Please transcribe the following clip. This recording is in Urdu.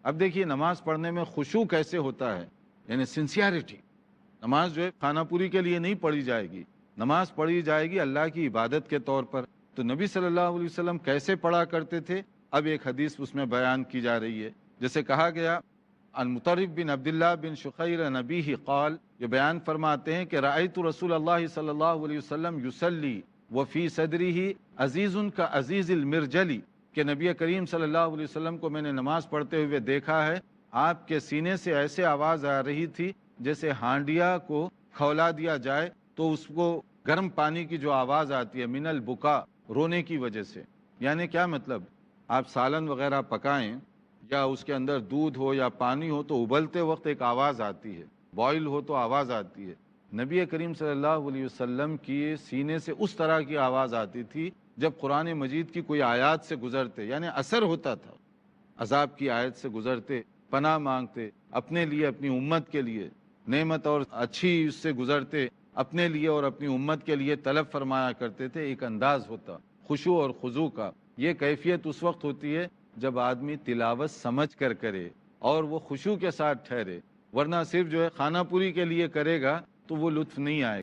اب دیکھیے نماز پڑھنے میں خشوع کیسے ہوتا ہے، یعنی سنسیئرٹی۔ نماز جو ہے کھانا پوری کے لیے نہیں پڑھی جائے گی، نماز پڑھی جائے گی اللہ کی عبادت کے طور پر۔ تو نبی صلی اللہ علیہ وسلم کیسے پڑھا کرتے تھے، اب ایک حدیث اس میں بیان کی جا رہی ہے۔ جیسے کہا گیا عن مطرف بن عبداللہ بن شخیر عن ابیہ قال، یہ بیان فرماتے ہیں کہ رأیت رسول اللہ صلی اللہ علیہ وسلم یصلی وفی صدرہ عزیز کا عزیز المرجلی، کہ نبی کریم صلی اللہ علیہ وسلم کو میں نے نماز پڑھتے ہوئے دیکھا ہے، آپ کے سینے سے ایسے آواز آ رہی تھی جیسے ہانڈیا کو کھولا دیا جائے تو اس کو گرم پانی کی جو آواز آتی ہے، من البکا، رونے کی وجہ سے۔ یعنی کیا مطلب، آپ سالن وغیرہ پکائیں یا اس کے اندر دودھ ہو یا پانی ہو تو ابلتے وقت ایک آواز آتی ہے، بوائل ہو تو آواز آتی ہے۔ نبی کریم صلی اللہ علیہ وسلم کی سینے سے اس طرح کی آواز آتی تھی جب قرآن مجید کی کوئی آیات سے گزرتے، یعنی اثر ہوتا تھا، عذاب کی آیت سے گزرتے، پناہ مانگتے اپنے لیے، اپنی امت کے لیے، نعمت اور اچھی اس سے گزرتے، اپنے لیے اور اپنی امت کے لیے طلب فرمایا کرتے تھے۔ ایک انداز ہوتا خشوع اور خضوع کا۔ یہ کیفیت اس وقت ہوتی ہے جب آدمی تلاوت سمجھ کر کرے اور وہ خشوع کے ساتھ ٹھہرے، ورنہ صرف جو ہے خانہ پوری کے لیے کرے گا تو وہ لطف نہیں آئے گا۔